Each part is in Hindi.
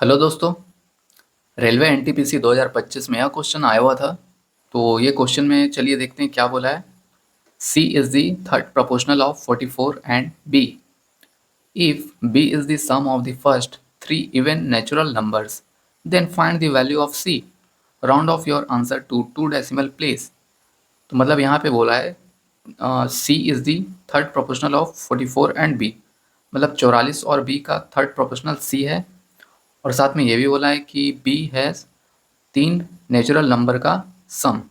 हेलो दोस्तों। रेलवे एनटीपीसी 2025 में यह क्वेश्चन आया हुआ था। तो ये क्वेश्चन में चलिए देखते हैं क्या बोला है। C is the third proportional of 44 and B. If B is the sum of the first three even natural numbers, then find the value of C. Round off your answer to 2 decimal place. तो मतलब यहाँ पे बोला है C is the third proportional of 44 and B. मतलब 44 और B का थर्ड प्रोपोर्शनल C है। और साथ में ये भी बोला है कि B हैज़ 3 नेचुरल नंबर का सम।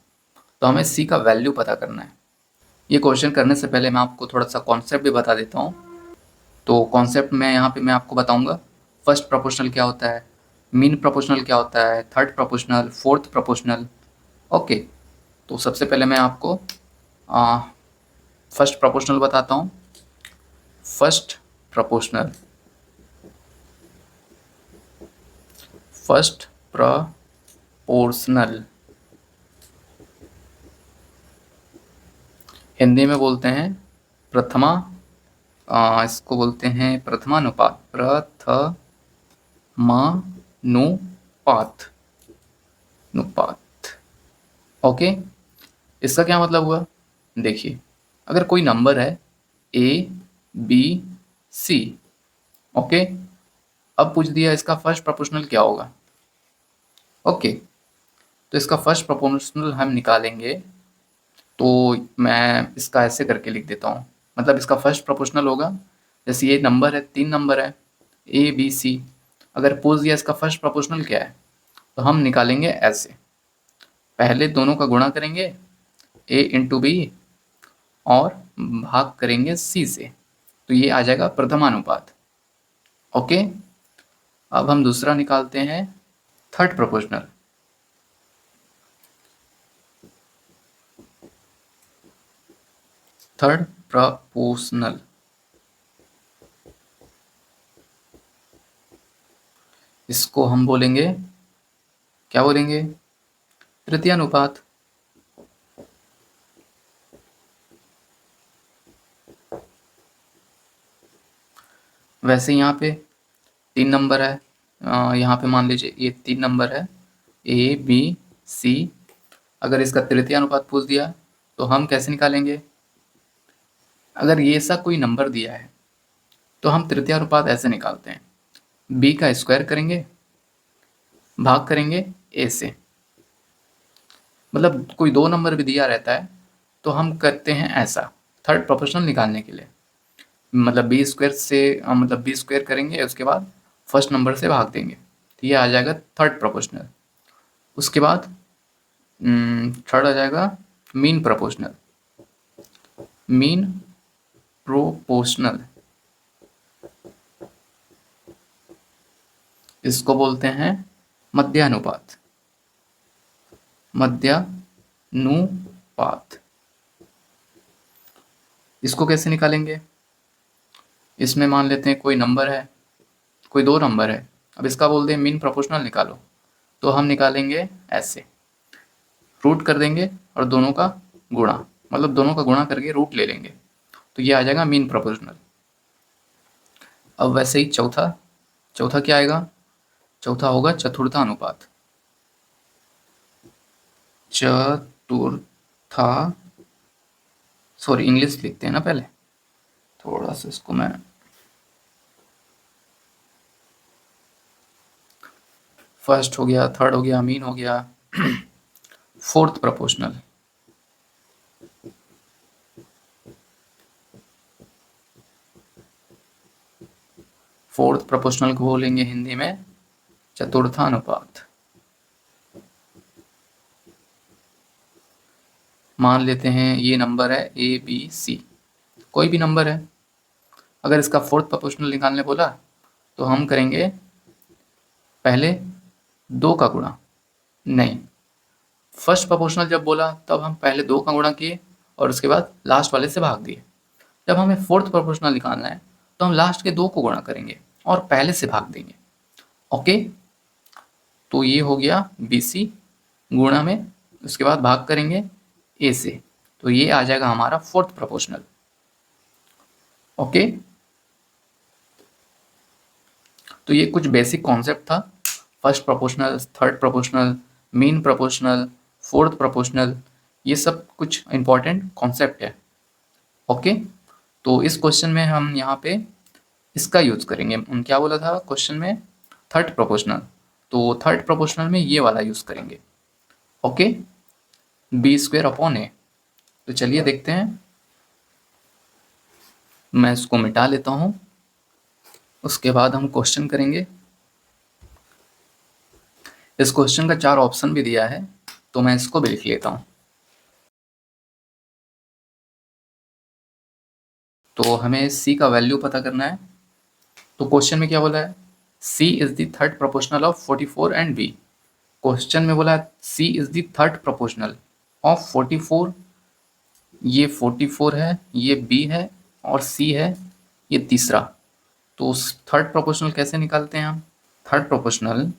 तो हमें C का वैल्यू पता करना है। ये क्वेश्चन करने से पहले मैं आपको थोड़ा सा कॉन्सेप्ट भी बता देता हूँ। तो कॉन्सेप्ट में यहाँ पे मैं आपको बताऊँगा फर्स्ट प्रोपोर्शनल क्या होता है, मीन प्रोपोर्शनल क्या होता है, third proportional, fourth proportional. Okay, तो सबसे पहले मैं आपको फर्स्ट प्रोपोर्शनल बताता हूँ। First proportional, first proportional Hindi में बोलते हैं प्रथमा, इसको बोलते हैं प्रथमानुपात, प्रथमानुपात, अनुपात। ओके, इसका क्या मतलब हुआ? देखिए, अगर कोई नंबर है ए बी सी, ओके, अब पूछ दिया इसका फर्स्ट प्रोपोर्शनल क्या होगा। ओके, तो इसका फर्स्ट प्रोपोर्शनल हम निकालेंगे। तो मैं इसका ऐसे करके लिख देता हूँ, मतलब इसका फर्स्ट प्रोपोर्शनल होगा, जैसे ये नंबर है, 3 नंबर है ए बी सी। अगर पूछ दिया इसका फर्स्ट प्रोपोर्शनल क्या है, तो हम निकालेंगे ऐसे। पहले दोनों का गुणा करेंगे ए इंटू बी और भाग करेंगे सी से, तो ये आ जाएगा प्रथमानुपात। ओके, अब हम दूसरा निकालते हैं थर्ड प्रोपोर्शनल। थर्ड प्रोपोर्शनल, इसको हम बोलेंगे, क्या बोलेंगे? तृतीयानुपात। वैसे यहाँ पे 3 नंबर है, यहाँ पे मान लीजिए ये 3 नंबर है ए बी सी। अगर इसका तृतीयानुपात पूछ दिया तो हम कैसे निकालेंगे? अगर ये ऐसा कोई नंबर दिया है तो हम तृतीयानुपात ऐसे निकालते हैं, बी का स्क्वायर करेंगे, भाग करेंगे ए से। मतलब कोई 2 नंबर भी दिया रहता है तो हम करते हैं ऐसा थर्ड प्रोपोर्शनल निकालने के लिए, मतलब बी स्क्वायर से, मतलब बी स्क्वायर करेंगे, उसके बाद फर्स्ट नंबर से भाग देंगे, तो ये आ जाएगा थर्ड प्रोपोर्शनल। उसके बाद थर्ड आ जाएगा मीन प्रोपोर्शनल। मीन प्रोपोर्शनल, इसको बोलते हैं मध्यानुपात। मध्यानुपात, इसको कैसे निकालेंगे? इसमें मान लेते हैं कोई नंबर है, कोई 2 नंबर है, अब इसका बोलते हैं मीन प्रोपोर्शनल निकालो, तो हम निकालेंगे ऐसे, रूट कर देंगे और दोनों का गुणा, मतलब दोनों का गुणा करके रूट ले लेंगे, तो ये आ जाएगा मीन प्रोपोर्शनल। अब वैसे ही चौथा, चौथा क्या आएगा? चौथा होगा चतुर्थानुपात। चतुर्था, सॉरी इंग्लिश लिखते हैं ना पहले, थोड़ा सा इसको मैं, फर्स्ट हो गया, थर्ड हो गया, मीन हो गया। फोर्थ प्रोपोर्शनल, फोर्थ प्रोपोर्शनल को बोलेंगे हिंदी में चतुर्थानुपात। मान लेते हैं ये नंबर है ए बी सी, कोई भी नंबर है। अगर इसका फोर्थ प्रोपोर्शनल निकालने बोला तो हम करेंगे पहले 2 का गुणा, नहीं, फर्स्ट प्रोपोर्शनल जब बोला तब हम पहले 2 का गुणा किए और उसके बाद लास्ट वाले से भाग दिए। जब हमें फोर्थ प्रोपोर्शनल निकालना है तो हम लास्ट के 2 को गुणा करेंगे और पहले से भाग देंगे। ओके, तो ये हो गया बी सी गुणा में, उसके बाद भाग करेंगे ए से, तो ये आ जाएगा हमारा फोर्थ प्रोपोर्शनल। ओके, तो ये कुछ बेसिक कॉन्सेप्ट था। First proportional, third proportional, mean proportional, fourth proportional, ये सब कुछ इंपॉर्टेंट कॉन्सेप्ट है। ओके, तो इस क्वेश्चन में हम यहाँ पे इसका यूज करेंगे। क्या बोला था क्वेश्चन में? थर्ड प्रोपोर्शनल, तो थर्ड प्रोपोर्शनल में ये वाला यूज करेंगे। ओके, बी स्क्वेयर अपॉन ए। तो चलिए देखते हैं, मैं इसको मिटा लेता हूँ, उसके बाद हम क्वेश्चन करेंगे। इस क्वेश्चन का 4 ऑप्शन भी दिया है, तो मैं इसको भी लिख लेता हूँ। तो हमें c का वैल्यू पता करना है। तो क्वेश्चन में क्या बोला है? c is the third proportional of 44 and b। Question में बोला है c is the third proportional of 44। ये 44 है, ये b है, और c है ये तीसरा। तो थर्ड प्रोपोर्शनल कैसे निकालते हैं हम? थर्ड प्रोपोर्शनल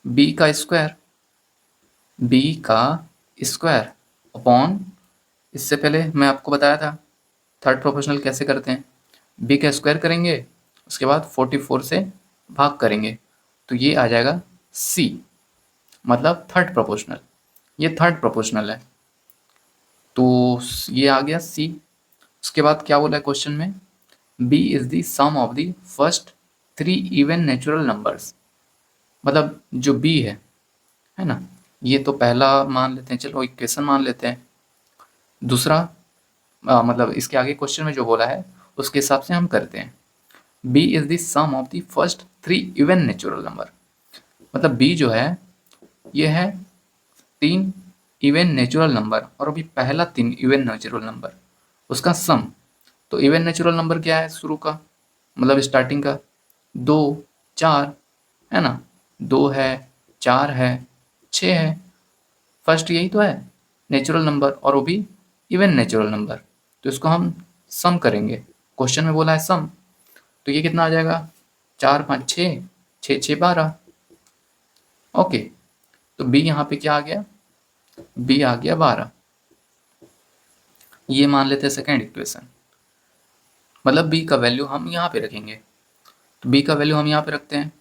b का स्क्वायर, b का स्क्वायर अपॉन, इससे पहले मैं आपको बताया था थर्ड प्रोपोर्शनल कैसे करते हैं। b का स्क्वायर करेंगे, उसके बाद 44 से भाग करेंगे, तो ये आ जाएगा c, मतलब थर्ड प्रोपोर्शनल। ये थर्ड प्रोपोर्शनल है, तो ये आ गया c। उसके बाद क्या बोला है क्वेश्चन में? b is the sum of the first 3 even natural numbers. मतलब जो b है ना, ये तो पहला मान लेते हैं, चलो इक्वेशन मान लेते हैं। दूसरा मतलब इसके आगे क्वेश्चन में जो बोला है उसके हिसाब से हम करते हैं। b is the sum of the first 3 even natural number. मतलब b जो है ये है 3 इवन नेचुरल नंबर, और अभी पहला 3 इवन नेचुरल नंबर, उसका सम। तो इवन नेचुरल नंबर क्या है शुरू का, मतलब स्टार्टिंग का? 2, 4 है ना, 2 है, 4 है, 6 है। फर्स्ट यही तो है नेचुरल नंबर, और वो भी इवन नेचुरल नंबर। तो इसको हम सम करेंगे, क्वेश्चन में बोला है सम। तो ये कितना आ जाएगा? 4, 5, 6, 6, 6, 12। ओके, तो बी यहाँ पे क्या आ गया? बी आ गया 12। ये मान लेते हैं सेकेंड इक्वेशन, मतलब बी का वैल्यू हम यहाँ पे रखेंगे। तो बी का वैल्यू हम यहाँ पे रखते हैं।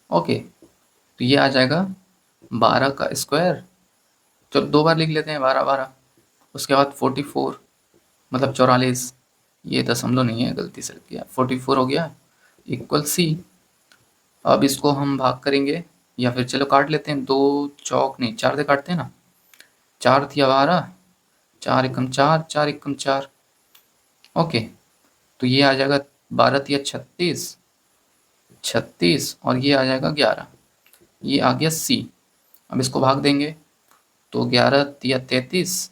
ओके, तो ये आ जाएगा 12 का स्क्वायर, चलो 2 बार लिख लेते हैं, 12 12। उसके बाद 44, मतलब 44, ये दशमलव नहीं है, गलती से लिख दिया, 44 हो गया, इक्वल सी। अब इसको हम भाग करेंगे, या फिर चलो काट लेते हैं, 2 चौक नहीं 4 से काटते हैं ना, 4 थिया 12, 4 एकम 4, 4 एकम 4। ओके, तो ये आ जाएगा 12 तिया 36, 36, और ये आ जाएगा 11। ये आ गया सी। अब इसको भाग देंगे, तो 11 तिया 33।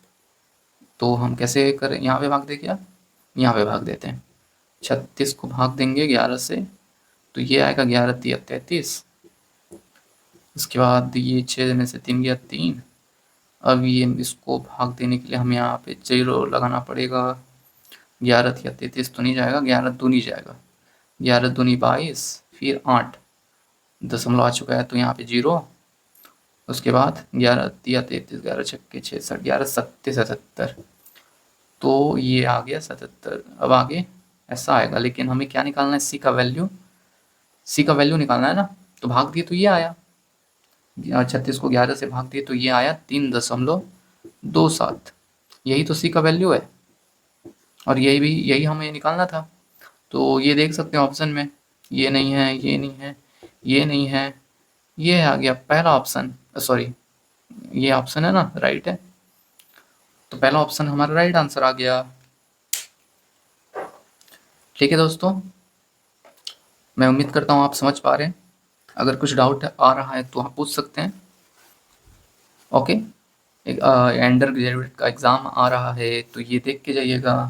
तो हम कैसे करें, यहाँ पे भाग दे, क्या यहाँ पे भाग देते हैं। 36 को भाग देंगे 11 से, तो ये आएगा 11 तिया 33। उसके बाद ये 6 में से 3 गया 3। अब ये इसको भाग देने के लिए हमें यहाँ पे 0 लगाना पड़ेगा। 11 तिया 33 तो नहीं जाएगा, 11 दूनी जाएगा, 11 दूनी 22, फिर 8 दशमलव आ चुका है, तो यहाँ पे 0। उसके बाद 11 तिया 33, 11 छक्के 66, 11 सत्ते 77। तो ये आ गया 77। अब आगे ऐसा आएगा, लेकिन हमें क्या निकालना है? सी का वैल्यू, सी का वैल्यू निकालना है ना। तो भाग दिए तो ये आया, 36 को 11 से भाग दिए तो ये आया 3.27। यही तो सी का वैल्यू है, और यही हमें निकालना था। तो ये देख सकते हैं ऑप्शन में, ये नहीं है, ये नहीं है, ये नहीं है, ये आ गया पहला ऑप्शन, सॉरी ये ऑप्शन है ना, राइट है। तो पहला ऑप्शन हमारा राइट आंसर आ गया। ठीक है दोस्तों, मैं उम्मीद करता हूँ आप समझ पा रहे हैं। अगर कुछ डाउट आ रहा है तो आप पूछ सकते हैं। ओके, एक अंडर ग्रेजुएट का एग्ज़ाम आ रहा है, तो ये देख के जाइएगा।